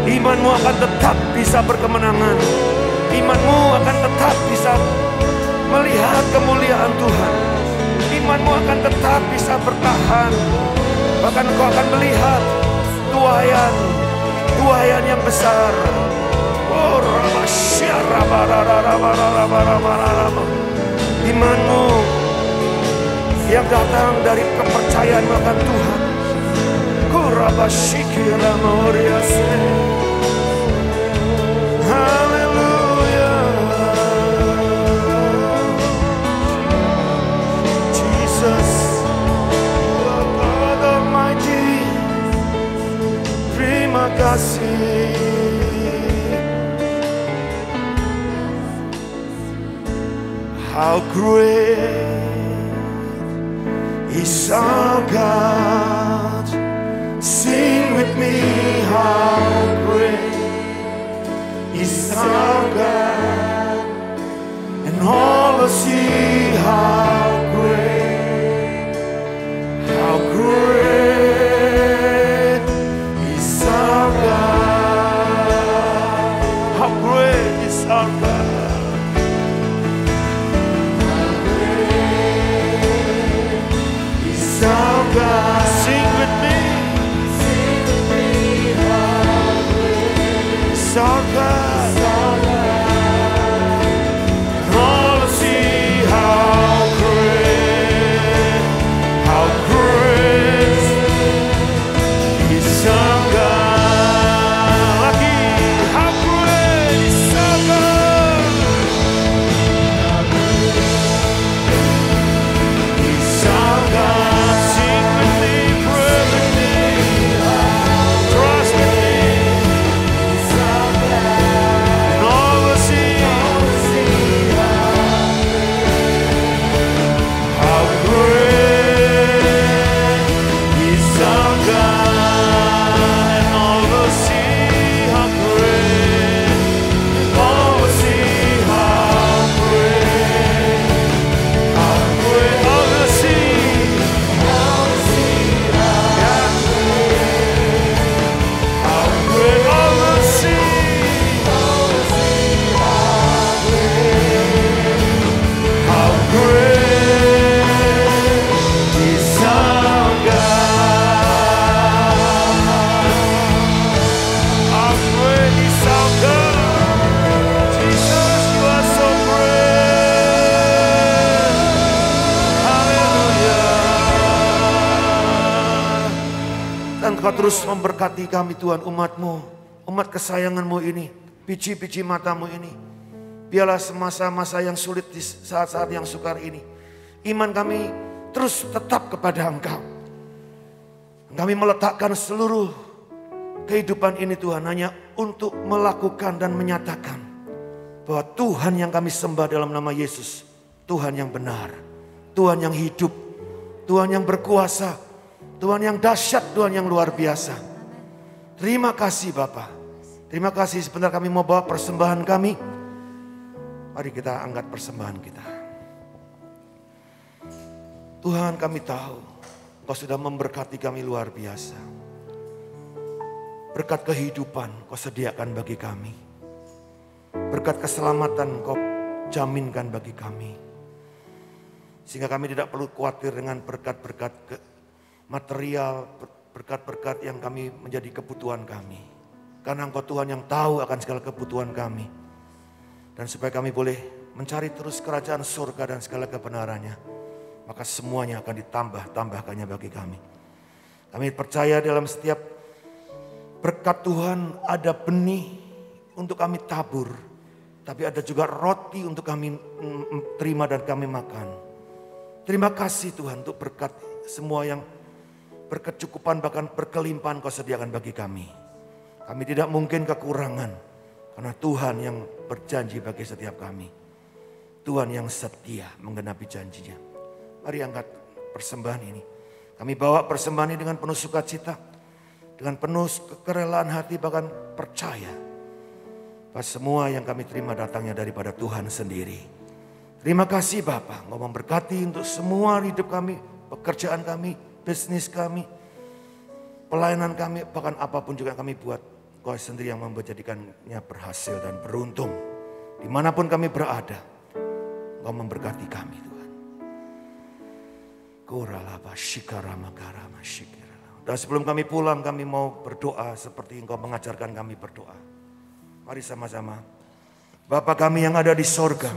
imanmu akan tetap bisa berkemenangan. Imanmu akan tetap bisa melihat kemuliaan Tuhan. Imanmu akan tetap bisa bertahan. Bahkan engkau akan melihat tuaian yang besar. Oh, imanmu yang datang dari kepercayaan akan Tuhan. Haleluya. Jesus, God Almighty, terima kasih. How great is our God. Sing with me, how great is our God. And all will see how great is our God. How great is our God. Our God, sing with me, how great is our God. All see how great is our God. Lagi, how great is our God. Is our God. Engkau terus memberkati kami Tuhan, umat-Mu, umat kesayangan-Mu ini, biji-biji mata-Mu ini. Biarlah semasa-masa yang sulit di saat-saat yang sukar ini, iman kami terus tetap kepada Engkau. Kami meletakkan seluruh kehidupan ini Tuhan hanya untuk melakukan dan menyatakan bahwa Tuhan yang kami sembah dalam nama Yesus, Tuhan yang benar, Tuhan yang hidup, Tuhan yang berkuasa, Tuhan yang dahsyat, Tuhan yang luar biasa. Terima kasih Bapa. Terima kasih, sebentar kami mau bawa persembahan kami. Mari kita angkat persembahan kita. Tuhan, kami tahu Kau sudah memberkati kami luar biasa. Berkat kehidupan Kau sediakan bagi kami. Berkat keselamatan Kau jaminkan bagi kami. Sehingga kami tidak perlu khawatir dengan berkat-berkat material, berkat-berkat yang kami menjadi kebutuhan kami. Karena Engkau Tuhan yang tahu akan segala kebutuhan kami. Dan supaya kami boleh mencari terus kerajaan surga dan segala kebenarannya, maka semuanya akan ditambahkannya bagi kami. Kami percaya dalam setiap berkat Tuhan ada benih untuk kami tabur. Tapi ada juga roti untuk kami terima dan kami makan. Terima kasih Tuhan untuk berkat semua yang berkecukupan bahkan berkelimpahan Kau sediakan bagi kami. Kami tidak mungkin kekurangan karena Tuhan yang berjanji bagi setiap kami. Tuhan yang setia menggenapi janjinya. Mari angkat persembahan ini. Kami bawa persembahan ini dengan penuh sukacita. Dengan penuh kerelaan hati bahkan percaya. Bahwa semua yang kami terima datangnya daripada Tuhan sendiri. Terima kasih Bapa, Engkau memberkati untuk semua hidup kami, pekerjaan kami, bisnis kami, pelayanan kami, bahkan apapun juga kami buat. Kau sendiri yang menjadikannya berhasil dan beruntung. Dimanapun kami berada, Engkau memberkati kami Tuhan. Dan sebelum kami pulang, kami mau berdoa seperti Engkau mengajarkan kami berdoa. Mari sama-sama. Bapa kami yang ada di sorga,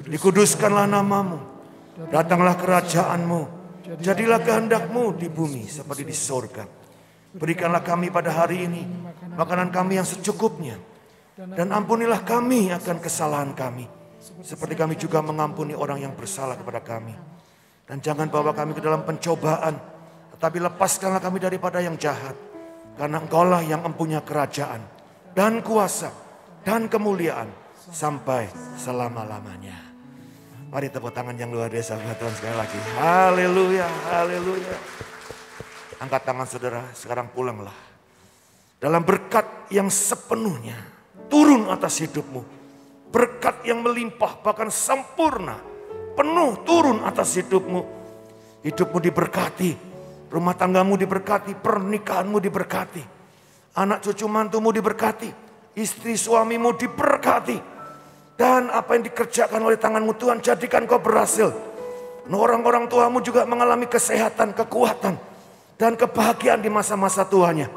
dikuduskanlah namamu, datanglah kerajaanmu, jadilah kehendak-Mu di bumi seperti di sorga. Berikanlah kami pada hari ini makanan kami yang secukupnya, dan ampunilah kami akan kesalahan kami, seperti kami juga mengampuni orang yang bersalah kepada kami. Dan jangan bawa kami ke dalam pencobaan, tetapi lepaskanlah kami daripada yang jahat. Karena Engkaulah yang mempunyai kerajaan dan kuasa dan kemuliaan sampai selama-lamanya. Mari tepuk tangan yang luar biasa buat Tuhan sekali lagi. Haleluya, haleluya. Angkat tangan saudara, sekarang pulanglah. Dalam berkat yang sepenuhnya turun atas hidupmu. Berkat yang melimpah bahkan sempurna, penuh turun atas hidupmu. Hidupmu diberkati, rumah tanggamu diberkati, pernikahanmu diberkati. Anak cucu mantumu diberkati, istri suamimu diberkati. Dan apa yang dikerjakan oleh tanganmu Tuhan jadikan kau berhasil. Orang-orang tuamu juga mengalami kesehatan, kekuatan, dan kebahagiaan di masa-masa tuanya.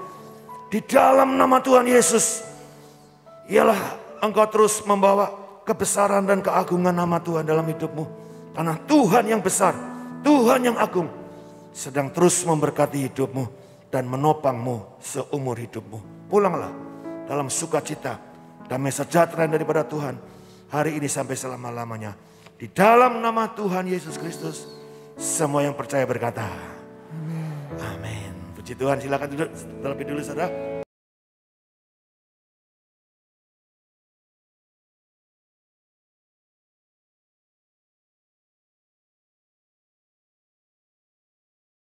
Di dalam nama Tuhan Yesus, ialah engkau terus membawa kebesaran dan keagungan nama Tuhan dalam hidupmu. Karena Tuhan yang besar, Tuhan yang agung, sedang terus memberkati hidupmu dan menopangmu seumur hidupmu. Pulanglah dalam sukacita, damai sejahtera daripada Tuhan hari ini sampai selama-lamanya. Di dalam nama Tuhan Yesus Kristus, semua yang percaya berkata, amin. Puji Tuhan, silakan duduk terlebih dulu saudara.